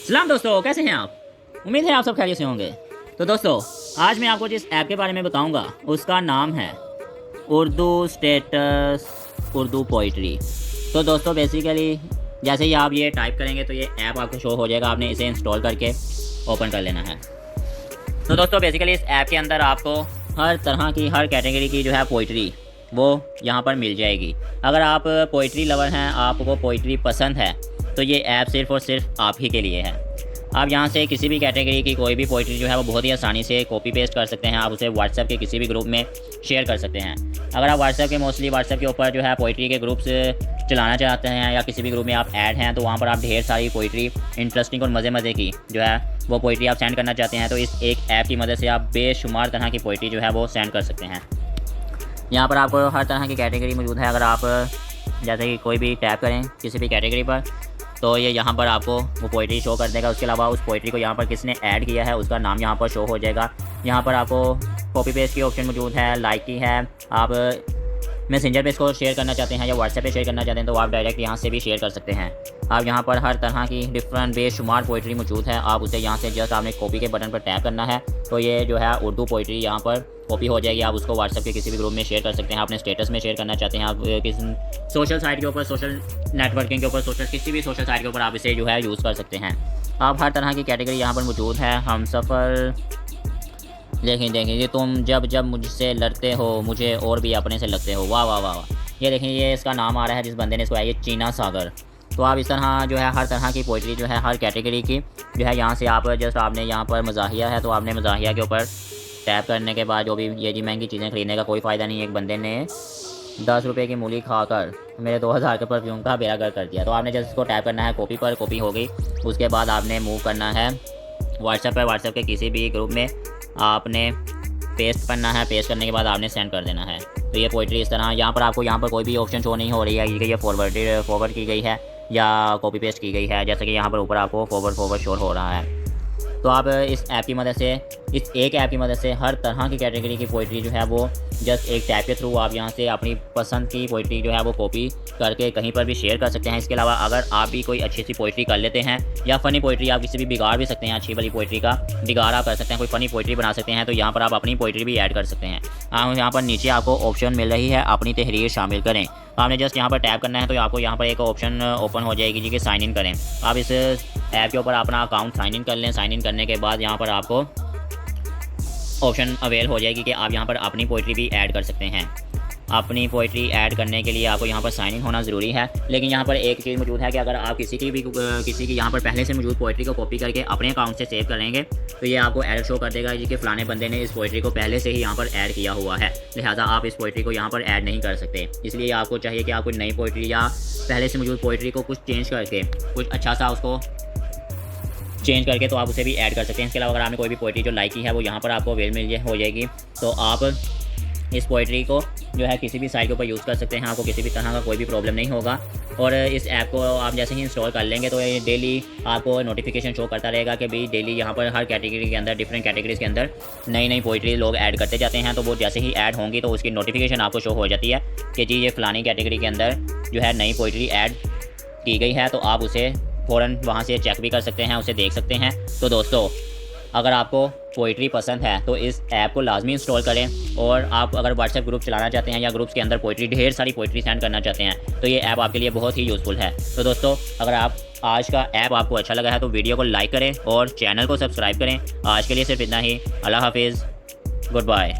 सलाम दोस्तों, कैसे हैं आप? उम्मीद है आप सब खैरियत से होंगे। तो दोस्तों, आज मैं आपको जिस ऐप के बारे में बताऊंगा उसका नाम है उर्दू स्टेटस उर्दू पोइट्री। तो दोस्तों बेसिकली जैसे ही आप ये टाइप करेंगे तो ये ऐप आपको शो हो जाएगा। आपने इसे इंस्टॉल करके ओपन कर लेना है। तो दोस्तों बेसिकली इस ऐप के अंदर आपको हर तरह की हर कैटेगरी की जो है पोइट्री वो यहाँ पर मिल जाएगी। अगर आप पोइट्री लवर हैं, आपको पोइट्री पसंद है, तो ये ऐप सिर्फ़ और सिर्फ आप ही के लिए है। आप यहाँ से किसी भी कैटेगरी की कोई भी पोइट्री जो है वो बहुत ही आसानी से कॉपी पेस्ट कर सकते हैं। आप उसे व्हाट्सएप के किसी भी ग्रुप में शेयर कर सकते हैं। अगर आप व्हाट्सएप के ऊपर जो है पोइट्री के ग्रुप्स चलाना चाहते हैं या किसी भी ग्रुप में आप ऐड हैं, तो वहाँ पर आप ढेर सारी पोइट्री इंटरेस्टिंग और मज़े की जो है वो पोइट्री आप सेंड करना चाहते हैं, तो इस एक ऐप की मदद से आप बेशुमार तरह की पोइट्री जो है वो सेंड कर सकते हैं। यहाँ पर आपको हर तरह की कैटेगरी मौजूद है। अगर आप जैसे कि कोई भी टैप करें किसी भी कैटेगरी पर, तो ये यहाँ पर आपको वो पोइट्री शो कर देगा। उसके अलावा उस पोइट्री को यहाँ पर किसने ऐड किया है उसका नाम यहाँ पर शो हो जाएगा। यहाँ पर आपको कॉपी पेस्ट की ऑप्शन मौजूद है, लाइक की है। आप मैसेंजर पे इसको शेयर करना चाहते हैं या व्हाट्सएप पे शेयर करना चाहते हैं, तो आप डायरेक्ट यहाँ से भी शेयर कर सकते हैं। आप यहाँ पर हर तरह की डिफरेंट बेशुमार पोइट्री मौजूद है। आप उसे यहाँ से जस्ट आपने कॉपी के बटन पर टैप करना है, तो ये जो है उर्दू पोइट्री यहाँ पर कॉपी हो जाएगी। आप उसको व्हाट्सएप के किसी भी ग्रुप में शेयर कर सकते हैं। अपने स्टेटस में शेयर करना चाहते हैं, आप किसी सोशल साइट के ऊपर, सोशल नेटवर्किंग के ऊपर, किसी भी सोशल साइट के ऊपर आप इसे जो है यूज़ कर सकते हैं। आप हर तरह की कैटेगरी यहाँ पर मौजूद है। हम सफ़र देखें ये तुम जब जब मुझसे लड़ते हो मुझे और भी अपने से लगते हो। वाह वाह वाह वाह। ये देखें, ये इसका नाम आ रहा है जिस बंदे ने इसको आया, ये चीना सागर। तो आप इस तरह जो है हर तरह की पोइट्री जो है हर कैटेगरी की जो है यहाँ से आप जस्ट आपने यहाँ पर मज़ाहिया है, तो आपने मज़ाहिया के ऊपर टैप करने के बाद जो भी ये जी महंगी चीज़ें ख़रीदने का कोई फ़ायदा नहीं है। एक बंदे ने 10 रुपये की मूली खाकर मेरे 2000 के परफ्यूम का बेड़ा गर्क कर दिया। तो आपने जस्ट इसको टैप करना है कॉपी पर, कॉपी हो गई। उसके बाद आपने मूव करना है व्हाट्सएप पर, व्हाट्सएप के किसी भी ग्रुप में आपने पेस्ट करना है। पेस्ट करने के बाद आपने सेंड कर देना है। तो ये पोइट्री इस तरह यहाँ पर आपको यहाँ पर कोई भी ऑप्शन शो नहीं हो रही है कि ये फॉरवर्ड की गई है या कॉपी पेस्ट की गई है, जैसे कि यहाँ पर ऊपर आपको फॉरवर्ड शो हो रहा है। तो आप इस ऐप की मदद से, इस एक ऐप की मदद से हर तरह की कैटेगरी की पोइट्री जो है वो जस्ट एक टैप के थ्रू आप यहाँ से अपनी पसंद की पोइट्री जो है वो कॉपी करके कहीं पर भी शेयर कर सकते हैं। इसके अलावा अगर आप भी कोई अच्छी सी पोइट्री कर लेते हैं या फ़नी पोइट्री आप किसी भी बिगाड़ भी सकते हैं, अच्छी वाली पोइट्री का बिगाड़ आप कर सकते हैं, कोई फ़नी पोइट्री बना सकते हैं, तो यहाँ पर आप अपनी पोइट्री भी ऐड कर सकते हैं। यहाँ पर नीचे आपको ऑप्शन मिल रही है अपनी तहरीर शामिल करें। आपने जस्ट यहाँ पर टैप करना है, तो आपको यहाँ पर एक ऑप्शन ओपन हो जाएगी जी कि साइन इन करें। आप इस ऐप के ऊपर अपना अकाउंट साइन इन कर लें। साइन इन करने के बाद यहाँ पर आपको ऑप्शन अवेल हो जाएगी कि आप यहाँ पर अपनी पोइट्री भी ऐड कर सकते हैं। अपनी पोइट्री ऐड करने के लिए आपको यहाँ पर साइन इन होना ज़रूरी है। लेकिन यहाँ पर एक चीज़ मौजूद है कि अगर आप किसी की यहाँ पर पहले से मौजूद पोइट्री को कॉपी करके अपने अकाउंट से सेव करेंगे, तो ये आपको एरर शो कर देगा जी कि फ़लाने बंदे ने इस पोइट्री को पहले से ही यहाँ पर ऐड किया हुआ है, लिहाजा आप इस पोइट्री को यहाँ पर ऐड नहीं कर सकते। इसलिए आपको चाहिए कि आप कोई नई पोइट्री या पहले से मौजूद पोइट्री को कुछ चेंज करके, कुछ अच्छा सा उसको चेंज करके तो आप उसे भी ऐड कर सकते हैं। इसके अलावा अगर आपने कोई भी पोइट्री जो लाइक की है वो यहाँ पर आपको अवेल हो जाएगी, तो आप इस पोइट्री को जो है किसी भी साइट के ऊपर यूज़ कर सकते हैं। आपको किसी भी तरह का कोई भी प्रॉब्लम नहीं होगा। और इस ऐप को आप जैसे ही इंस्टॉल कर लेंगे तो ये डेली आपको नोटिफिकेशन शो करता रहेगा कि भाई डेली यहाँ पर हर कैटेगरी के अंदर, डिफरेंट कैटेगरीज़ के अंदर नई पोइट्री लोग ऐड करते जाते हैं। तो वो जैसे ही ऐड होंगी तो उसकी नोटिफिकेशन आपको शो हो जाती है कि जी ये फ़लानी कैटेगरी के अंदर जो है नई पोइट्री ऐड की गई है, तो आप उसे फ़ौरन वहाँ से चेक भी कर सकते हैं, उसे देख सकते हैं। तो दोस्तों, अगर आपको पोइट्री पसंद है तो इस ऐप को लाजमी इंस्टॉल करें। और आप अगर व्हाट्सएप ग्रुप चलाना चाहते हैं या ग्रुप्स के अंदर पोइट्री, ढेर सारी पोइट्री सेंड करना चाहते हैं, तो ये ऐप आपके लिए बहुत ही यूज़फुल है। तो दोस्तों, अगर आप आज का ऐप आपको अच्छा लगा है तो वीडियो को लाइक करें और चैनल को सब्सक्राइब करें। आज के लिए सिर्फ इतना ही। अल्लाह हाफिज़, गुड बाय।